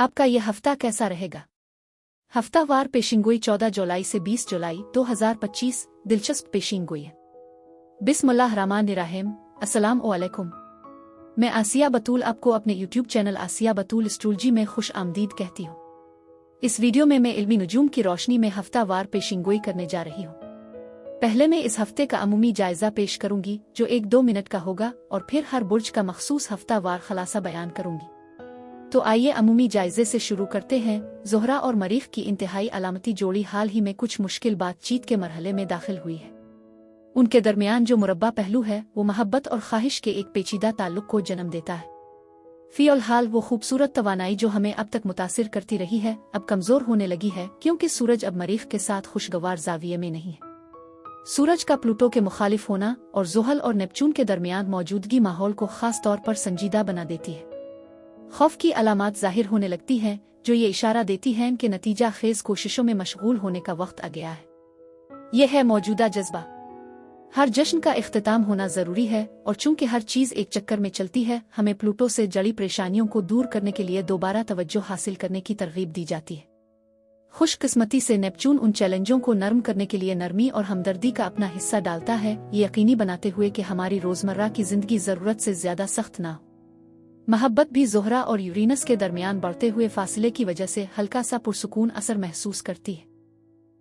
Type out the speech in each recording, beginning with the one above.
आपका यह हफ्ता कैसा रहेगा? हफ्तावार पेशिंगोई 14 जुलाई से 20 जुलाई 2025 दिलचस्प पेशिंगोई है। बिस्मिल्लाहिर्रहमानिर्रहीम। अस्सलाम वालेकुम। मैं आसिया बतूल आपको अपने YouTube चैनल आसिया बतूल एस्ट्रोलॉजी में खुश आमदीद कहती हूँ। इस वीडियो में मैं इल्मी नुजूम की रोशनी में हफ्तावार पेशिंगोई करने जा रही हूँ। पहले मैं इस हफ्ते का अमूमी जायजा पेश करूंगी जो 1-2 मिनट का होगा और फिर हर बुर्ज का मखसूस हफ्तावार खलासा बयान करूंगी। तो आइए अमूमी जायजे से शुरू करते हैं। ज़ोहरा और मरीख की इंतहाई अलामती जोड़ी हाल ही में कुछ मुश्किल बातचीत के मरहले में दाखिल हुई है। उनके दरमियान जो मुरब्बा पहलू है वो मोहब्बत और ख्वाहिश के एक पेचीदा ताल्लुक को जन्म देता है। फ़िलहाल वो खूबसूरत तवानाई जो हमें अब तक मुतासिर करती रही है अब कमज़ोर होने लगी है, क्योंकि सूरज अब मरीख के साथ खुशगवार जाविये में नहीं है। सूरज का प्लूटो के मुखालिफ होना और ज़ुहल और नेपचून के दरमियान मौजूदगी माहौल को खास तौर पर संजीदा बना देती है। खौफ की अलामात जाहिर होने लगती हैं जो ये इशारा देती हैं कि नतीजा खेज कोशिशों में मशगूल होने का वक्त आ गया है। यह है मौजूदा जज्बा। हर जश्न का इख्तिताम होना जरूरी है और चूंकि हर चीज एक चक्कर में चलती है, हमें प्लूटो से जड़ी परेशानियों को दूर करने के लिए दोबारा तवज्जो हासिल करने की तरगीब दी जाती है। खुशकिस्मती से नेपचून उन चैलेंजों को नरम करने के लिए नरमी और हमदर्दी का अपना हिस्सा डालता है, ये यकीनी बनाते हुए कि हमारी रोजमर्रा की जिंदगी जरूरत से ज्यादा सख्त ना हो। मोहब्बत भी ज़ोहरा और यूरेनस के दरमियान बढ़ते हुए फासले की वजह से हल्का सा पुरसुकून असर महसूस करती है।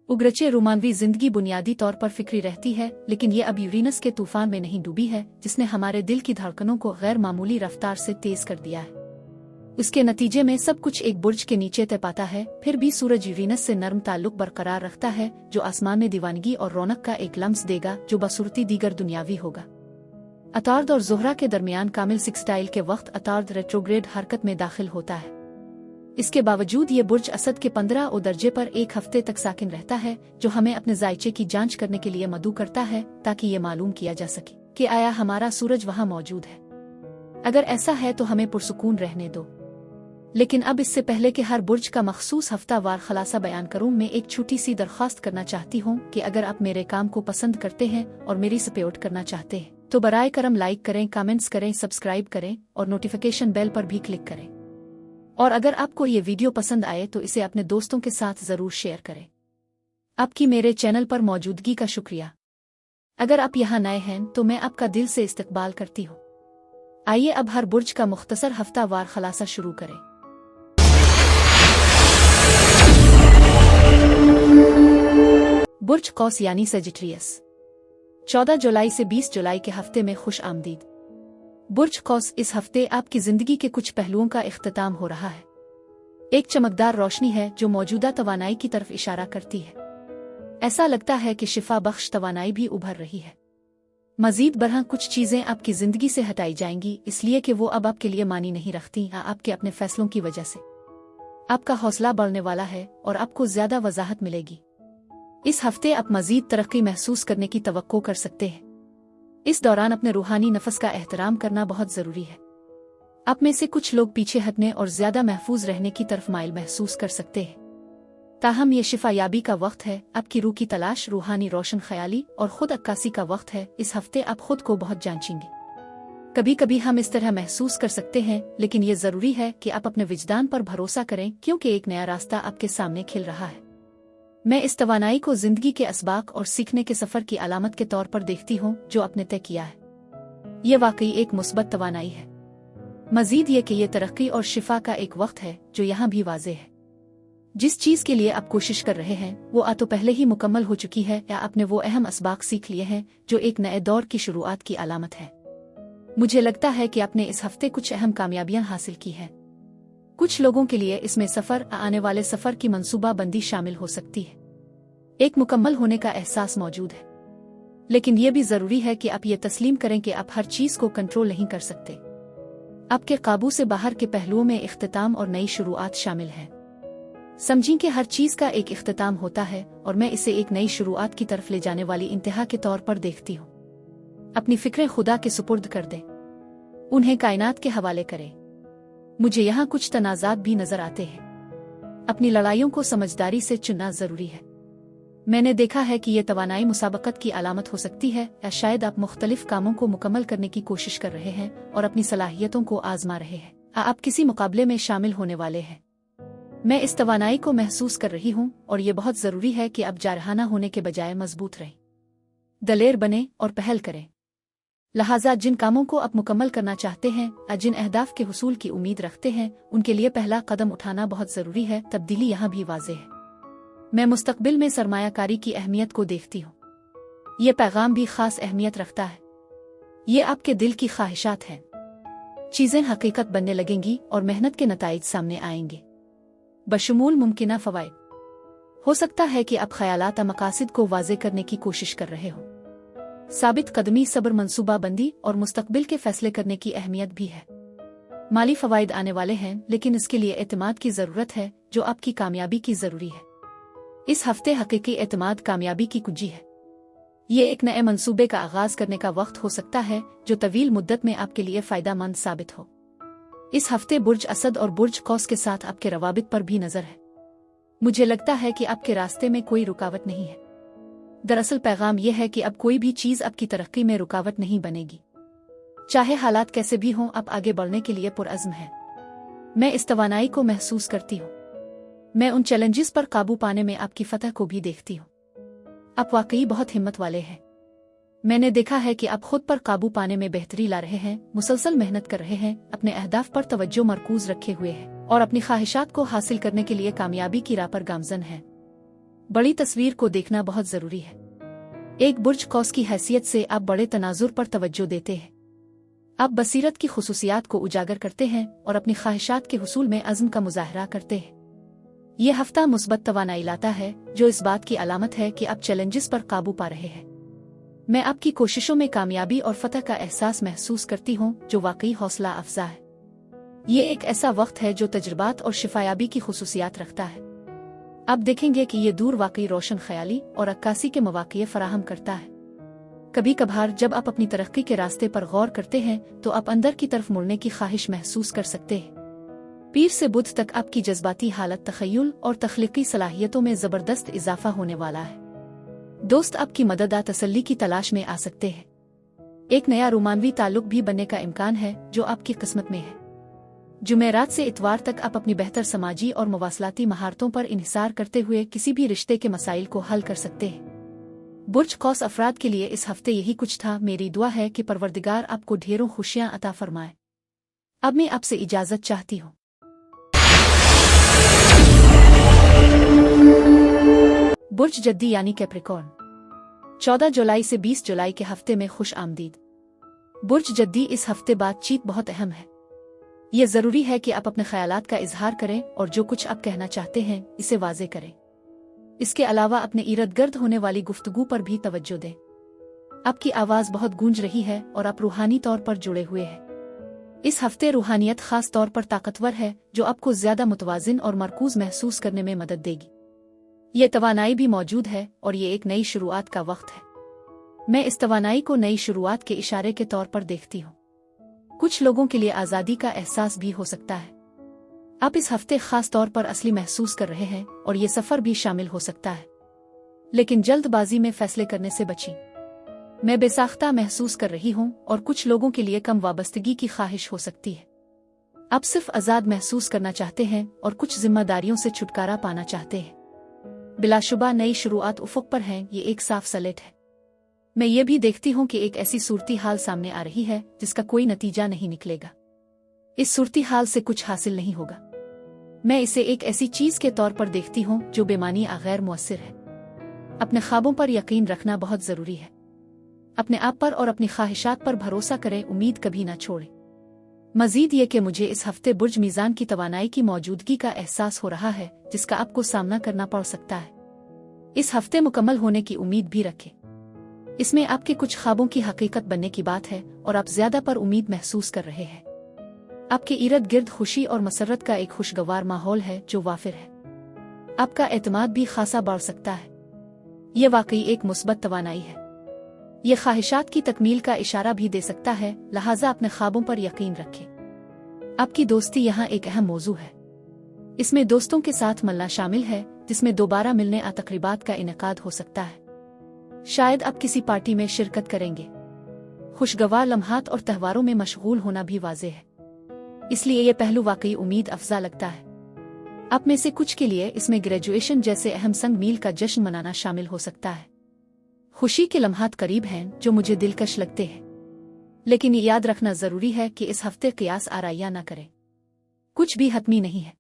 उग्रचे रोमानवी जिंदगी बुनियादी तौर पर फिक्री रहती है, लेकिन ये अब यूरेनस के तूफान में नहीं डूबी है जिसने हमारे दिल की धड़कनों को गैर मामूली रफ्तार से तेज कर दिया है। इसके नतीजे में सब कुछ एक बुर्ज के नीचे तय पाता है। फिर भी सूरज यूरेनस से नरम ताल्लुक बरकरार रखता है जो आसमान में दीवानगी और रौनक का एक लम्स देगा जो बसूरती दीगर दुनियावी होगा। अतार्द और ज़ोहरा के दरमियान कामिल सिक्सटाइल के वक्त अतार्द रेट्रोग्रेड हरकत में दाखिल होता है। इसके बावजूद ये बुर्ज असद के 15 दर्जे पर एक हफ्ते तक साकिन रहता है, जो हमें अपने जायचे की जांच करने के लिए मदऊ करता है ताकि ये मालूम किया जा सके कि आया हमारा सूरज वहां मौजूद है। अगर ऐसा है तो हमें पुरसुकून रहने दो। लेकिन अब इससे पहले कि हर बुर्ज का मखसूस हफ्तावार खलासा बयान करूं, मैं एक छोटी सी दरख्वास्त करना चाहती हूं कि अगर आप मेरे काम को पसंद करते हैं और मेरी सपोर्ट करना चाहते हैं तो बराए करम लाइक करें, कमेंट्स करें, सब्सक्राइब करें और नोटिफिकेशन बेल पर भी क्लिक करें। और अगर आपको ये वीडियो पसंद आए तो इसे अपने दोस्तों के साथ जरूर शेयर करें। आपकी मेरे चैनल पर मौजूदगी का शुक्रिया। अगर आप यहाँ नए हैं तो मैं आपका दिल से इस्तकबाल करती हूँ। आइए अब हर बुर्ज का मुख्तसर हफ्तावार खलासा शुरू करें। बुर्ज कौस यानी सेजिटेरियस, 14 जुलाई से 20 जुलाई के हफ्ते में खुश आमदीद। बुर्ज कौस, इस हफ्ते आपकी जिंदगी के कुछ पहलुओं का इख्तिताम हो रहा है। एक चमकदार रोशनी है जो मौजूदा तवानाई की तरफ इशारा करती है। ऐसा लगता है कि शिफा बख्श तवानाई भी उभर रही है। मजीद बरह कुछ चीजें आपकी जिंदगी से हटाई जाएंगी, इसलिए कि वो अब आपके लिए मानी नहीं रखती, आपके अपने फैसलों की वजह से। आपका हौसला बढ़ने वाला है और आपको ज्यादा वजाहत मिलेगी। इस हफ्ते आप मजीद तरक्की महसूस करने की तवक्को कर सकते हैं। इस दौरान अपने रूहानी नफस का एहतराम करना बहुत जरूरी है। आप में से कुछ लोग पीछे हटने और ज्यादा महफूज रहने की तरफ माइल महसूस कर सकते हैं। ताहम ये शिफा याबी का वक्त है, आपकी रूह की तलाश, रूहानी रोशन ख्याली और खुद अक्कासी का वक्त है। इस हफ्ते आप खुद को बहुत जांचेंगे। कभी कभी हम इस तरह महसूस कर सकते हैं, लेकिन ये जरूरी है कि आप अपने विजदान पर भरोसा करें, क्योंकि एक नया रास्ता आपके सामने खिल रहा है। मैं इस तवानाई को जिंदगी के असबाक और सीखने के सफर की अलामत के तौर पर देखती हूँ जो आपने तय किया है। ये वाकई एक मुस्बत तवानाई है। मजीद ये कि ये तरक्की और शिफा का एक वक्त है जो यहाँ भी वाज़ेह है। जिस चीज के लिए आप कोशिश कर रहे हैं वो तो पहले ही मुकम्मल हो चुकी है, या आपने वो अहम असबाक सीख लिए हैं जो एक नए दौर की शुरुआत की अलामत है। मुझे लगता है कि आपने इस हफ्ते कुछ अहम कामयाबियां हासिल की हैं। कुछ लोगों के लिए इसमें सफर, आने वाले सफर की मंसूबा बंदी शामिल हो सकती है। एक मुकम्मल होने का एहसास मौजूद है, लेकिन यह भी जरूरी है कि आप ये तस्लीम करें कि आप हर चीज को कंट्रोल नहीं कर सकते। आपके काबू से बाहर के पहलुओं में इख्तिताम और नई शुरुआत शामिल है। समझें कि हर चीज का एक इख्तिताम होता है और मैं इसे एक नई शुरुआत की तरफ ले जाने वाली इंतहा के तौर पर देखती हूँ। अपनी फिक्रें खुदा के सुपुर्द कर दें, उन्हें कायनात के हवाले करें। मुझे यहाँ कुछ तनाज़ात भी नजर आते हैं। अपनी लड़ाइयों को समझदारी से चुनना जरूरी है। मैंने देखा है कि यह तवानाई मुसाबकत की अलामत हो सकती है, या शायद आप मुख्तलिफ कामों को मुकम्मल करने की कोशिश कर रहे हैं और अपनी सलाहियतों को आजमा रहे हैं। आप किसी मुकाबले में शामिल होने वाले हैं। मैं इस तवानाई को महसूस कर रही हूँ और ये बहुत ज़रूरी है कि अब जारहाना होने के बजाय मजबूत रहें, दलेर बने और पहल करें। लिहाजा जिन कामों को अब मुकम्मल करना चाहते हैं या जिन अहदाफ के हुसूल की उम्मीद रखते हैं, उनके लिए पहला कदम उठाना बहुत ज़रूरी है। तब्दीली यहाँ भी वाज़ेह है। मैं मुस्तकबिल में सरमायाकारी की अहमियत को देखती हूँ। ये पैगाम भी ख़ास अहमियत रखता है। ये आपके दिल की ख्वाहिशात हैं। चीज़ें हकीकत बनने लगेंगी और मेहनत के नताइज सामने आएंगे, बशमूल मुमकिना फ़वाइद। हो सकता है कि आप ख़यालात और मकासिद को वाज़े करने की कोशिश कर रहे हो। साबित कदमी, सब्र, मंसूबाबंदी और मुस्तकबिल के फैसले करने की अहमियत भी है। माली फ़वाइद आने वाले हैं, लेकिन इसके लिए एतमाद की ज़रूरत है, जो आपकी कामयाबी की ज़रूरी है। इस हफ्ते हकीकी एतमाद कामयाबी की कुंजी है। ये एक नए मंसूबे का आगाज़ करने का वक्त हो सकता है, जो तवील मुद्दत में आपके लिए फ़ायदेमंद साबित हो। इस हफ्ते बुर्ज असद और बुर्ज कौस के साथ आपके रवाबित पर भी नज़र है। मुझे लगता है कि आपके रास्ते में कोई रुकावट नहीं है। दरअसल पैगाम यह है कि अब कोई भी चीज़ आपकी तरक्की में रुकावट नहीं बनेगी। चाहे हालात कैसे भी हों, आप आगे बढ़ने के लिए पुरअज़्म हैं। मैं इस तवानाई को महसूस करती हूँ। मैं उन चैलेंजेस पर काबू पाने में आपकी फतह को भी देखती हूँ। आप वाकई बहुत हिम्मत वाले हैं। मैंने देखा है कि आप खुद पर काबू पाने में बेहतरी ला रहे हैं, मुसलसल मेहनत कर रहे हैं, अपने अहदाफ पर तवज्जो मरकूज रखे हुए हैं और अपनी ख्वाहिशात को हासिल करने के लिए कामयाबी की राह पर गामजन हैं। बड़ी तस्वीर को देखना बहुत ज़रूरी है। एक बुर्ज कौस की हैसियत से आप बड़े तनाजुर पर तवज्जो देते हैं। आप बसीरत की खुसूसियात को उजागर करते हैं और अपनी ख्वाहिशात के हुसूल में अज़्म का मुजाहरा करते हैं। ये हफ्ता मुस्बत तवानाई लाता है, जो इस बात की अलामत है कि आप चैलेंजेस पर काबू पा रहे हैं। मैं आपकी कोशिशों में कामयाबी और फतह का एहसास महसूस करती हूँ, जो वाकई हौसला अफजा है। ये एक ऐसा वक्त है जो तजुर्बात और शिफायाबी की खुसूसियात रखता है। आप देखेंगे कि ये दूर वाकई रोशन ख्याली और अक्कासी के मौक़े फराहम करता है। कभी कभार जब आप अपनी तरक्की के रास्ते पर गौर करते हैं, तो आप अंदर की तरफ मुड़ने की ख्वाहिश महसूस कर सकते हैं। पीर से बुध तक आपकी जज्बाती हालत, तख़य्युल और तख्लीकी सलाहियतों में ज़बरदस्त इजाफा होने वाला है। दोस्त आपकी मदद आ तसल्ली की तलाश में आ सकते हैं। एक नया रोमानवी ताल्लुक भी बनने का इम्कान है, जो आपकी किस्मत में है। जुमेरात से इतवार तक आप अपनी बेहतर समाजी और मवासलाती महारतों पर इन्हिसार करते हुए किसी भी रिश्ते के मसाइल को हल कर सकते हैं। बुर्ज कौस अफराद के लिए इस हफ्ते यही कुछ था। मेरी दुआ है कि परवरदिगार आपको ढेरों खुशियां अता फरमाए। अब मैं आपसे इजाज़त चाहती हूँ। बुर्ज जद्दी यानी कैप्रिकॉर्न, 14 जुलाई से 20 जुलाई के हफ्ते में खुश आमदीद। बुर्ज जद्दी, इस हफ्ते बातचीत बहुत अहम है। ये ज़रूरी है कि आप अपने ख्यालात का इजहार करें और जो कुछ आप कहना चाहते हैं इसे वाज़े करें। इसके अलावा अपने इर्द गिर्द होने वाली गुफ्तगू पर भी तवज्जो दें। आपकी आवाज़ बहुत गूंज रही है और आप रूहानी तौर पर जुड़े हुए हैं। इस हफ्ते रूहानियत खास तौर पर ताकतवर है, जो आपको ज़्यादा मुतवाज़िन और मरकूज महसूस करने में मदद देगी। ये तवानाई भी मौजूद है और ये एक नई शुरुआत का वक्त है। मैं इस तवानाई को नई शुरुआत के इशारे के तौर पर देखती हूँ। कुछ लोगों के लिए आज़ादी का एहसास भी हो सकता है। आप इस हफ्ते खास तौर पर असली महसूस कर रहे हैं और ये सफ़र भी शामिल हो सकता है, लेकिन जल्दबाजी में फैसले करने से बचें। मैं बेसाख्ता महसूस कर रही हूँ और कुछ लोगों के लिए कम वाबस्तगी की ख्वाहिश हो सकती है। आप सिर्फ आज़ाद महसूस करना चाहते हैं और कुछ जिम्मेदारियों से छुटकारा पाना चाहते हैं। बिलाशुबा नई शुरुआत उफ़ुक़ पर हैं, ये एक साफ सलेट है। मैं ये भी देखती हूँ कि एक ऐसी सूरती हाल सामने आ रही है जिसका कोई नतीजा नहीं निकलेगा। इस सूरती हाल से कुछ हासिल नहीं होगा। मैं इसे एक ऐसी चीज़ के तौर पर देखती हूँ जो बेमानी गैर मुअस्सिर है। अपने ख्वाबों पर यकीन रखना बहुत ज़रूरी है। अपने आप पर और अपनी ख्वाहिशात पर भरोसा करें, उम्मीद कभी ना छोड़ें। मज़ीद ये कि मुझे इस हफ्ते बुर्ज मीज़ान की तवानाई की मौजूदगी का एहसास हो रहा है, जिसका आपको सामना करना पड़ सकता है। इस हफ्ते मुकम्मल होने की उम्मीद भी रखें। इसमें आपके कुछ ख्वाबों की हकीकत बनने की बात है और आप ज़्यादा पर उम्मीद महसूस कर रहे हैं। आपके इर्द गिर्द खुशी और मसरत का एक खुशगवार माहौल है जो वाफिर है। आपका एतमाद भी खासा बढ़ सकता है। यह वाकई एक मुस्बत तवानाई है। यह ख्वाहिशात की तकमील का इशारा भी दे सकता है, लिहाजा अपने ख्वाबों पर यकीन रखें। आपकी दोस्ती यहाँ एक अहम मौजू है। इसमें दोस्तों के साथ मिलना शामिल है, जिसमें दोबारा मिलने और तकरीबात का इनेकाद हो सकता है। शायद आप किसी पार्टी में शिरकत करेंगे। खुशगवार लम्हात और त्योहारों में मशगूल होना भी वाज़ेह है, इसलिए यह पहलू वाकई उम्मीद अफजा लगता है। आप में से कुछ के लिए इसमें ग्रेजुएशन जैसे अहम संग मील का जश्न मनाना शामिल हो सकता है। खुशी के लम्हात करीब हैं जो मुझे दिलकश लगते हैं, लेकिन ये याद रखना जरूरी है कि इस हफ्ते कियास आराइया न करें। कुछ भी हतमी नहीं है।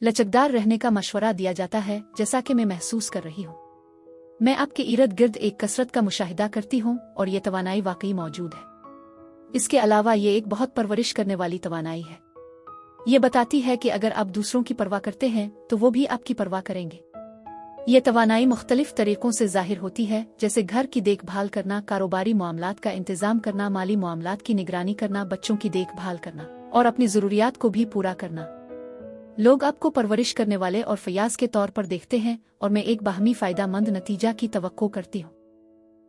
लचकदार रहने का मशवरा दिया जाता है, जैसा कि मैं महसूस कर रही हूँ। मैं आपके इर्द गिर्द एक कसरत का मुशाहिदा करती हूँ और ये तवानाई वाकई मौजूद है। इसके अलावा ये एक बहुत परवरिश करने वाली तवानाई है। ये बताती है कि अगर आप दूसरों की परवाह करते हैं तो वो भी आपकी परवाह करेंगे। ये तवानाई मुख्तलिफ तरीकों से जाहिर होती है, जैसे घर की देखभाल करना, कारोबारी मामलात का इंतजाम करना, माली मामलात की निगरानी करना, बच्चों की देखभाल करना और अपनी ज़रूरियात को भी पूरा करना। लोग आपको परवरिश करने वाले और फयाज के तौर पर देखते हैं और मैं एक बाहमी फ़ायदामंद नतीजा की तवक्को करती हूँ।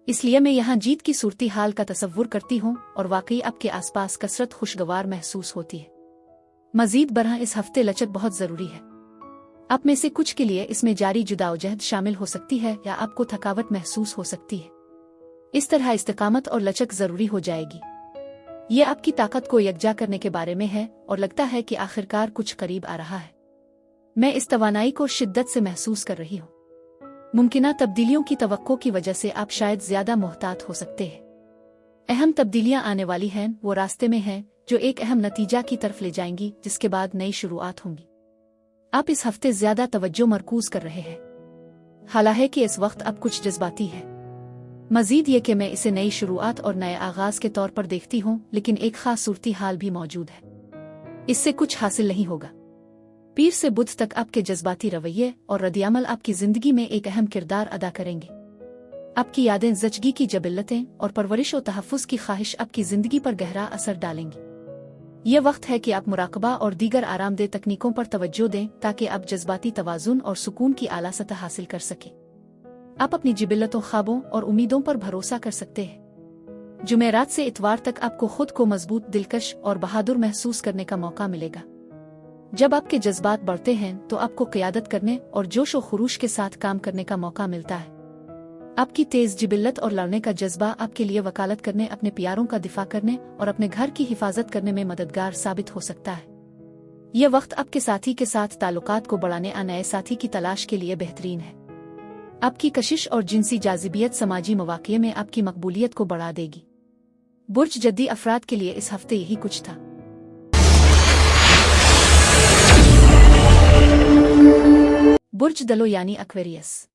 इसलिए मैं यहाँ जीत की सूरती हाल का तसव्वुर करती हूँ और वाकई आपके आसपास कसरत खुशगवार महसूस होती है। मजीद बरह इस हफ्ते लचक बहुत ज़रूरी है। आप में से कुछ के लिए इसमें जारी जुदाओजहद शामिल हो सकती है या आपको थकावट महसूस हो सकती है। इस तरह इस्तिकामत और लचक ज़रूरी हो जाएगी। ये आपकी ताकत को यकजा करने के बारे में है और लगता है कि आखिरकार कुछ करीब आ रहा है। मैं इस तवानाई को शिद्दत से महसूस कर रही हूँ। मुमकिना तब्दीलियों की तवक्को की वजह से आप शायद ज्यादा मोहतात हो सकते हैं। अहम तब्दीलियां आने वाली हैं, वो रास्ते में हैं जो एक अहम नतीजा की तरफ ले जाएंगी, जिसके बाद नई शुरुआत होंगी। आप इस हफ्ते ज्यादा तवज्जो मरकूज कर रहे हैं। हालांकि इस वक्त आप कुछ जज्बाती हैं। मजीद ये कि मैं इसे नई शुरुआत और नए आगाज के तौर पर देखती हूँ, लेकिन एक खास सूरती हाल भी मौजूद है। इससे कुछ हासिल नहीं होगा। पीर से बुध तक आपके जज्बाती रवैये और रद्दअमल आपकी जिंदगी में एक अहम किरदार अदा करेंगे। आपकी यादें, ज़चगी की जबिल्लतें और परवरिश और तहफ़्फ़ुज़ की ख्वाहिश आपकी जिंदगी पर गहरा असर डालेंगी। यह वक्त है कि आप मुराकबा और दीगर आरामदेह तकनीकों पर तवज्जो दें ताकि आप जज्बाती तवाज़ुन और सुकून की आला सतह हासिल कर सकें। आप अपनी जिबिल्लतों, ख्वाबों और उम्मीदों पर भरोसा कर सकते हैं। जुमेरात से इतवार तक आपको खुद को मजबूत, दिलकश और बहादुर महसूस करने का मौका मिलेगा। जब आपके जज्बात बढ़ते हैं तो आपको क़ियादत करने और जोश व खुरूश के साथ काम करने का मौका मिलता है। आपकी तेज जिबिल्लत और लड़ने का जज्बा आपके लिए वकालत करने, अपने प्यारों का दिफा करने और अपने घर की हिफाजत करने में मददगार साबित हो सकता है। यह वक्त आपके साथी के साथ ताल्लुकात को बढ़ाने और नए साथी की तलाश के लिए बेहतरीन है। आपकी कशिश और जिनसी जाजिबियत समाजी मवाक़े में आपकी मकबूलियत को बढ़ा देगी। बुर्ज जद्दी अफराद के लिए इस हफ्ते यही कुछ था। बुर्ज दलो यानी एक्वेरियस।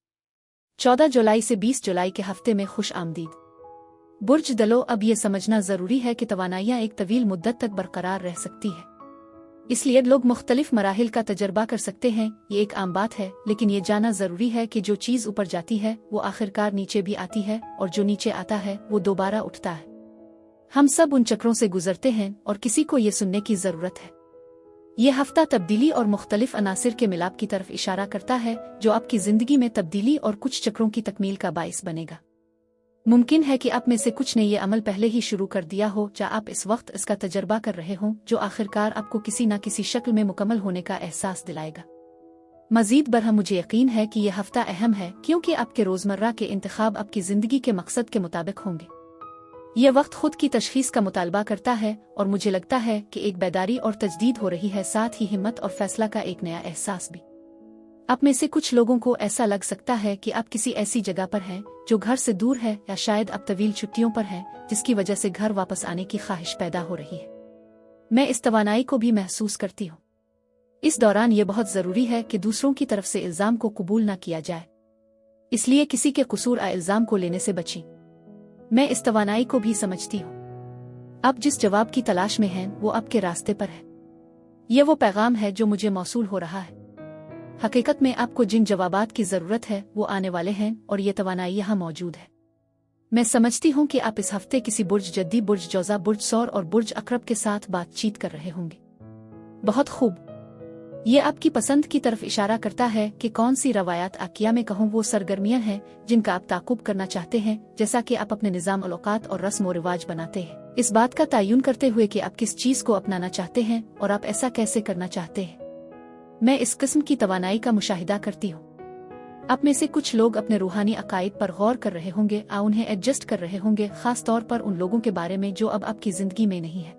14 जुलाई से 20 जुलाई के हफ्ते में खुश आमदीद। बुर्ज दलो, अब ये समझना जरूरी है कि तवानाइयाँ एक तवील मुद्दत तक बरकरार रह सकती है। इसलिए लोग मुख्तलिफ मराहिल का तजर्बा कर सकते हैं। ये एक आम बात है, लेकिन ये जानना जरूरी है कि जो चीज़ ऊपर जाती है वो आखिरकार नीचे भी आती है और जो नीचे आता है वो दोबारा उठता है। हम सब उन चक्रों से गुजरते हैं और किसी को ये सुनने की जरूरत है। ये हफ्ता तब्दीली और मुख्तलिफ अनासिर के मिलाप की तरफ इशारा करता है जो आपकी जिंदगी में तब्दीली और कुछ चक्रों की तकमील का बाइस बनेगा। मुमकिन है कि आप में से कुछ ने ये अमल पहले ही शुरू कर दिया हो या आप इस वक्त इसका तजर्बा कर रहे हों, जो आखिरकार आपको किसी न किसी शक्ल में मुकम्मल होने का एहसास दिलाएगा। मजीद बरह मुझे यकीन है कि यह हफ्ता अहम है क्योंकि आपके रोजमर्रा के इंतखाब आपकी जिंदगी के मकसद के मुताबिक होंगे। यह वक्त खुद की तशखीस का मुतालबा करता है और मुझे लगता है कि एक बेदारी और तजदीद हो रही है, साथ ही हिम्मत और फैसला का एक नया एहसास भी। आप में से कुछ लोगों को ऐसा लग सकता है कि आप किसी ऐसी जगह पर हैं जो घर से दूर है, या शायद आप तवील छुट्टियों पर हैं जिसकी वजह से घर वापस आने की ख्वाहिश पैदा हो रही है। मैं इस तवानाई को भी महसूस करती हूँ। इस दौरान ये बहुत ज़रूरी है कि दूसरों की तरफ से इल्ज़ाम को कबूल न किया जाए, इसलिए किसी के कसूर आ इल्ज़ाम को लेने से बचें। मैं इस तवानाई को भी समझती हूँ। आप जिस जवाब की तलाश में हैं वो आपके रास्ते पर है। यह वो पैगाम है जो मुझे मौसूल हो रहा है। हकीकत में आपको जिन जवाबात की ज़रूरत है वो आने वाले हैं और ये तवानाई यहाँ मौजूद है। मैं समझती हूँ कि आप इस हफ्ते किसी बुर्ज जद्दी, बुर्ज जौज़ा, बुर्ज सौर और बुर्ज अकरब के साथ बातचीत कर रहे होंगे। बहुत खूब। ये आपकी पसंद की तरफ इशारा करता है कि कौन सी रवायात आकिया में कहूँ वो सरगर्मियाँ हैं जिनका आप ताकुब करना चाहते हैं, जैसा कि आप अपने निज़ाम औकात और रस्म व रिवाज बनाते हैं, इस बात का तयन करते हुए कि आप किस चीज़ को अपनाना चाहते हैं और आप ऐसा कैसे करना चाहते हैं। मैं इस किस्म की तवानाई का मुशाहिदा करती हूँ। आप में से कुछ लोग अपने रूहानी अकायद पर गौर कर रहे होंगे, उन्हें एडजस्ट कर रहे होंगे, खास तौर पर उन लोगों के बारे में जो अब आपकी जिंदगी में नहीं है।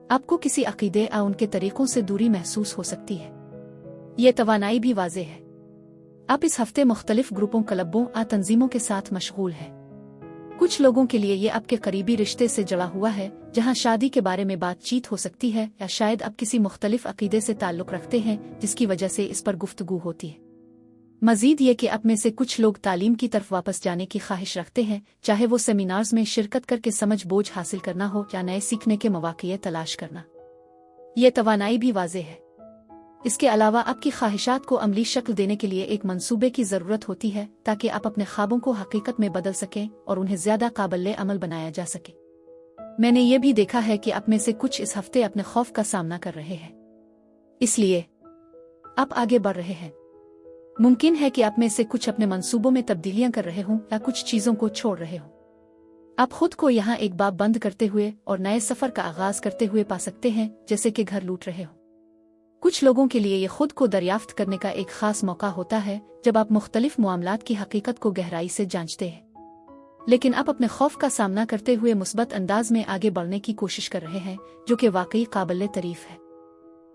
आपको किसी अकीदे उनके तरीकों से दूरी महसूस हो सकती है। ये तवानाई भी वाज़े है। आप इस हफ्ते मुख्तलिफ ग्रुपों, क्लबों या तंजीमों के साथ मशगूल हैं। कुछ लोगों के लिए ये आपके करीबी रिश्ते से जुड़ा हुआ है, जहां शादी के बारे में बातचीत हो सकती है, या शायद आप किसी मुख्तलिफ अकीदे से ताल्लुक़ रखते हैं जिसकी वजह से इस पर गुफ्तगू होती है। मज़ीद ये कि आप में से कुछ लोग तालीम की तरफ वापस जाने की ख्वाहिश रखते हैं, चाहे वो सेमिनार्स में शिरकत करके समझ बोझ हासिल करना हो या नए सीखने के मौक़े तलाश करना। ये तवानाई भी वाज़े है। इसके अलावा आपकी ख्वाहिशात को अमली शक्ल देने के लिए एक मंसूबे की ज़रूरत होती है, ताकि आप अपने ख्वाबों को हकीकत में बदल सकें और उन्हें ज़्यादा काबिल अमल बनाया जा सके। मैंने ये भी देखा है कि आप में से कुछ इस हफ्ते अपने खौफ का सामना कर रहे हैं, इसलिए आप आगे बढ़ रहे हैं। मुमकिन है कि आप में से कुछ अपने मंसूबों में तब्दीलियां कर रहे हों या कुछ चीज़ों को छोड़ रहे हों। आप खुद को यहाँ एक बाब बंद करते हुए और नए सफ़र का आगाज़ करते हुए पा सकते हैं, जैसे कि घर लूट रहे हो। कुछ लोगों के लिए ये खुद को दरियाफ्त करने का एक ख़ास मौका होता है, जब आप मुख्तलिफ मामलात की हकीकत को गहराई से जांचते हैं, लेकिन आप अपने खौफ का सामना करते हुए मुस्बत अंदाज में आगे बढ़ने की कोशिश कर रहे हैं, जो कि वाकई काबिल तारीफ है।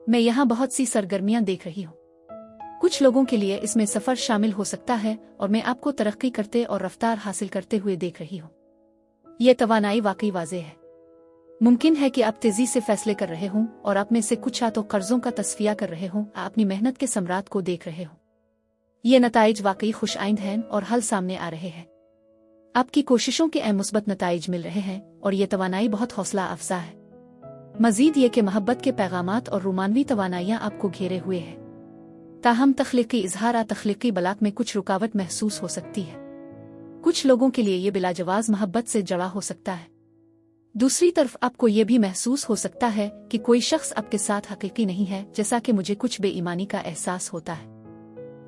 मैं यहाँ बहुत सी सरगर्मियाँ देख रही हूँ। कुछ लोगों के लिए इसमें सफ़र शामिल हो सकता है, और मैं आपको तरक्की करते और रफ्तार हासिल करते हुए देख रही हूँ। ये तवानाई वाकई वाज़े है। मुमकिन है कि आप तेज़ी से फैसले कर रहे हों, और आप में से कुछ तो कर्ज़ों का तस्फिया कर रहे हों, अपनी मेहनत के समरात को देख रहे हों। ये नताइज वाकई खुशआइंद हैं और हल सामने आ रहे हैं। आपकी कोशिशों के मुस्बत नताइज मिल रहे हैं, और ये तवानाई बहुत हौसला अफजा है। मज़ीद ये कि मोहब्बत के पैगामात और रूमानवी तवानाइयाँ आपको घेरे हुए हैं। ताहम तख्लीकी इजहार तख्लीकी बलाक में कुछ रुकावट महसूस हो सकती है। कुछ लोगों के लिए ये बिलाजवाज मोहब्बत से जड़ा हो सकता है। दूसरी तरफ आपको ये भी महसूस हो सकता है कि कोई शख्स आपके साथ हकीकी नहीं है, जैसा कि मुझे कुछ बेईमानी का एहसास होता है।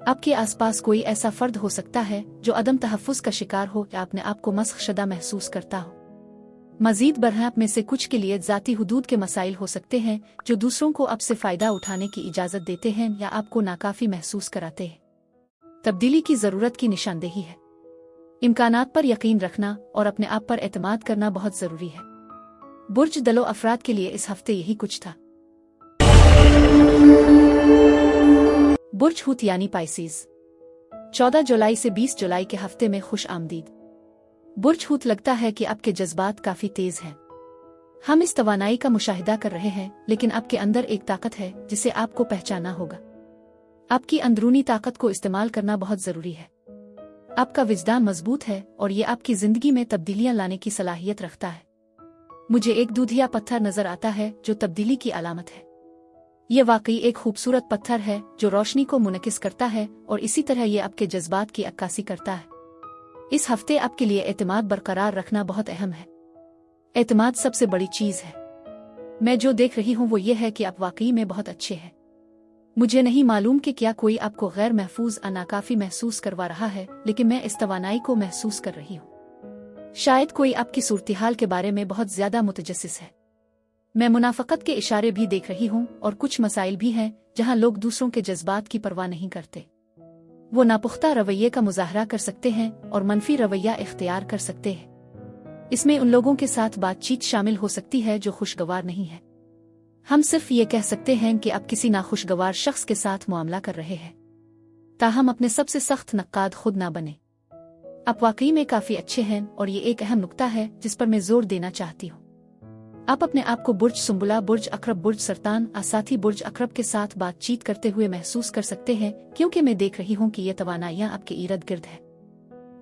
आपके आसपास कोई ऐसा फर्द हो सकता है जो अदम तहफ़्फ़ुज़ का शिकार हो या अपने आप को मस्ख़शदा महसूस करता हो। मज़ीद बरह आप में से कुछ के लिए ज़ाती हुदूद के मसाइल हो सकते हैं, जो दूसरों को आपसे फ़ायदा उठाने की इजाज़त देते हैं या आपको नाकाफ़ी महसूस कराते हैं। तब्दीली की ज़रूरत की निशानदेही है। इम्कानात पर यकीन रखना और अपने आप पर एतमाद करना बहुत ज़रूरी है। बुर्ज दलो अफराद के लिए इस हफ्ते यही कुछ था। बुर्ज हूत यानी पाइसीज़, 14 जुलाई से 20 जुलाई के हफ्ते में खुश आमदीद। बुर्ज हूत लगता है कि आपके जज्बात काफी तेज हैं। हम इस तवानाई का मुशाहिदा कर रहे हैं, लेकिन आपके अंदर एक ताकत है जिसे आपको पहचाना होगा। आपकी अंदरूनी ताकत को इस्तेमाल करना बहुत जरूरी है। आपका विजदान मजबूत है और ये आपकी जिंदगी में तब्दीलियां लाने की सलाहियत रखता है। मुझे एक दूधिया पत्थर नजर आता है जो तब्दीली की अलामत है। ये वाकई एक खूबसूरत पत्थर है जो रोशनी को मुनकिस करता है, और इसी तरह ये आपके जज्बात की अक्कासी करता है। इस हफ्ते आपके लिए एतमाद बरकरार रखना बहुत अहम है। एतमाद सबसे बड़ी चीज़ है। मैं जो देख रही हूँ वो ये है कि आप वाकई में बहुत अच्छे हैं। मुझे नहीं मालूम कि क्या कोई आपको गैर महफूज या नाकाफी महसूस करवा रहा है, लेकिन मैं इस तवानाई को महसूस कर रही हूँ। शायद कोई आपकी सूरत-ए-हाल के बारे में बहुत ज्यादा मुतजस्सिस है। मैं मुनाफकत के इशारे भी देख रही हूँ, और कुछ मसाइल भी हैं जहाँ लोग दूसरों के जज्बात की परवाह नहीं करते। वो नापुख्ता रवैये का मुजाहरा कर सकते हैं और मनफी रवैया इख्तियार कर सकते हैं। इसमें उन लोगों के साथ बातचीत शामिल हो सकती है जो खुशगवार नहीं है। हम सिर्फ ये कह सकते हैं कि आप किसी नाखुशगवार शख्स के साथ मुआमला कर रहे हैं, ताहम अपने सबसे सख्त नक्काद खुद ना बने। आप वाकई में काफी अच्छे हैं, और ये एक अहम नुक्ता है जिस पर मैं जोर देना चाहती हूँ। आप अपने आप को बुर्ज सुंबुला, बुर्ज अकरब, बुर्ज सरतान और साथी बुर्ज अकरब के साथ बातचीत करते हुए महसूस कर सकते हैं, क्योंकि मैं देख रही हूँ कि ये तवानाइयाँ आपके इर्द गिर्द है।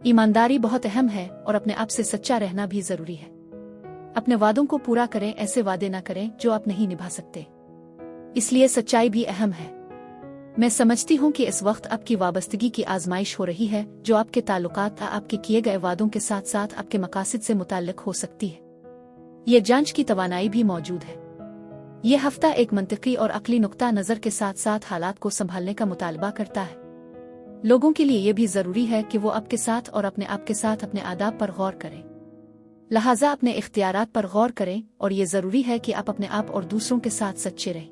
ईमानदारी बहुत अहम है, और अपने आप से सच्चा रहना भी जरूरी है। अपने वादों को पूरा करें, ऐसे वादे न करें जो आप नहीं निभा सकते। इसलिए सच्चाई भी अहम है। मैं समझती हूँ कि इस वक्त आपकी वाबस्तगी की आजमाइश हो रही है, जो आपके ताल्लुकात आपके किए गए वादों के साथ साथ आपके मकासद से मुताल्लिक हो सकती है। ये जांच की तवानाई भी मौजूद है। ये हफ्ता एक मंतिकी और अक्ली नुक्ता नज़र के साथ साथ हालात को संभालने का मुतालबा करता है। लोगों के लिए ये भी जरूरी है कि वो आपके साथ और अपने आप के साथ अपने आदाब पर गौर करें, लिहाजा अपने इख्तियारात पर गौर करें, और ये जरूरी है कि आप अपने आप और दूसरों के साथ सच्चे रहें।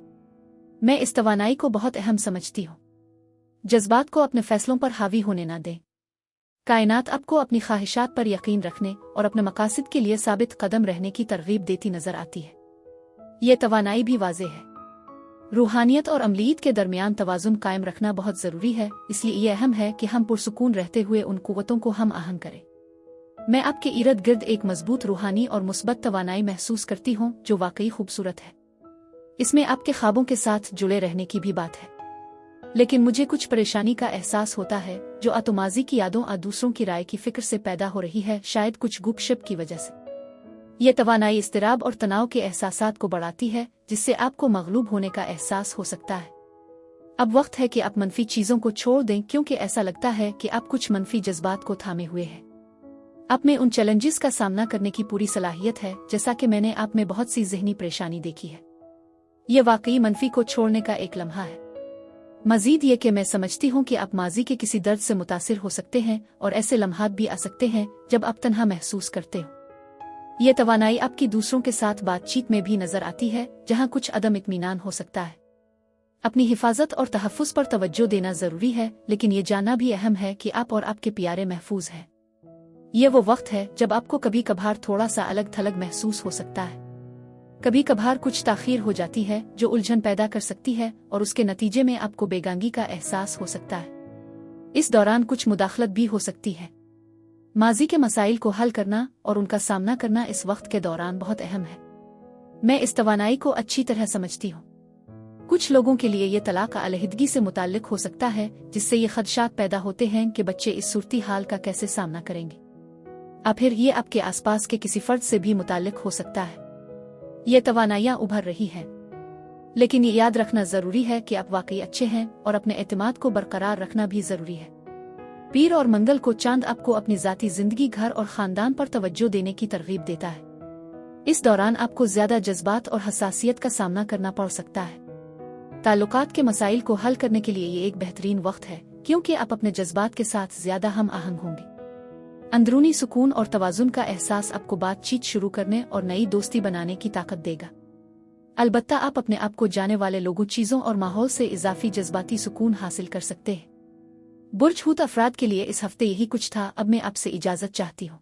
मैं इस तवानाई को बहुत अहम समझती हूँ। जज्बात को अपने फैसलों पर हावी होने ना दें। कायनात आपको अपनी ख्वाहिशात पर यकीन रखने और अपने मकासद के लिए साबित कदम रहने की तरगीब देती नजर आती है। ये तवानाई भी वाज़ेह है। रूहानियत और अमलीयत के दरमियान तवाज़ुन कायम रखना बहुत ज़रूरी है, इसलिए ये अहम है कि हम पुरसुकून रहते हुए उन क़ुव्वतों को हम आहंग करें। मैं आपके इर्द गिर्द एक मजबूत रूहानी और मुस्बत तवानाई महसूस करती हूँ जो वाकई खूबसूरत है। इसमें आपके ख्वाबों के साथ जुड़े रहने की भी बात है, लेकिन मुझे कुछ परेशानी का एहसास होता है जो आतुमाजी की यादों और दूसरों की राय की फिक्र से पैदा हो रही है, शायद कुछ गुपशप की वजह से। यह तवानाई इस्तिराब और तनाव के एहसासात को बढ़ाती है, जिससे आपको मगलूब होने का एहसास हो सकता है। अब वक्त है कि आप मनफी चीज़ों को छोड़ दें, क्योंकि ऐसा लगता है कि आप कुछ मनफी जज्बात को थामे हुए हैं। आप में उन चैलेंजेस का सामना करने की पूरी सलाहियत है, जैसा कि मैंने आप में बहुत सी ज़हनी परेशानी देखी है। यह वाकई मनफी को छोड़ने का एक लम्हा है। मजीद ये कि मैं समझती हूँ कि आप माजी के किसी दर्द से मुतासिर हो सकते हैं और ऐसे लम्हात भी आ सकते हैं जब आप तन्हा महसूस करते हो। ये तवानाई आपकी दूसरों के साथ बातचीत में भी नजर आती है, जहाँ कुछ अदम इत्मीनान हो सकता है। अपनी हिफाजत और तहफ़्फ़ुज़ पर तवज्जो देना ज़रूरी है, लेकिन ये जानना भी अहम है कि आप और आपके प्यारे महफूज हैं। ये वो वक्त है जब आपको कभी कभार थोड़ा सा अलग थलग महसूस हो सकता है। कभी कभार कुछ ताख़ीर हो जाती है जो उलझन पैदा कर सकती है और उसके नतीजे में आपको बेगांगी का एहसास हो सकता है। इस दौरान कुछ मुदाखलत भी हो सकती है। माजी के मसाइल को हल करना और उनका सामना करना इस वक्त के दौरान बहुत अहम है। मैं इस तवानाई को अच्छी तरह समझती हूँ। कुछ लोगों के लिए ये तलाक अलहदगी से मुताल्लिक हो सकता है, जिससे ये खदशात पैदा होते हैं कि बच्चे इस सूरती हाल का कैसे सामना करेंगे। अब फिर ये आपके आसपास के किसी फर्द से भी मुताल्लिक हो सकता है। ये तवानाइयाँ उभर रही हैं, लेकिन ये याद रखना ज़रूरी है कि आप वाकई अच्छे हैं और अपने एतमाद को बरकरार रखना भी ज़रूरी है। पीर और मंगल को चांद आपको अपनी ज़ाती ज़िंदगी, घर और ख़ानदान पर तवज्जो देने की तरगीब देता है। इस दौरान आपको ज़्यादा जज्बात और हसासियत का सामना करना पड़ सकता है। ताल्लुकात के मसाइल को हल करने के लिए ये एक बेहतरीन वक्त है, क्योंकि आप अपने जज्बात के साथ ज़्यादा हम आहंग होंगे। अंदरूनी सुकून और तवाज़ुन का एहसास आपको बातचीत शुरू करने और नई दोस्ती बनाने की ताकत देगा। अलबत्ता आप अपने आप को जाने वाले लोगों, चीज़ों और माहौल से इजाफी जज्बाती सुकून हासिल कर सकते हैं। बुर्ज हूत अफराद के लिए इस हफ्ते यही कुछ था। अब मैं आपसे इजाज़त चाहती हूँ।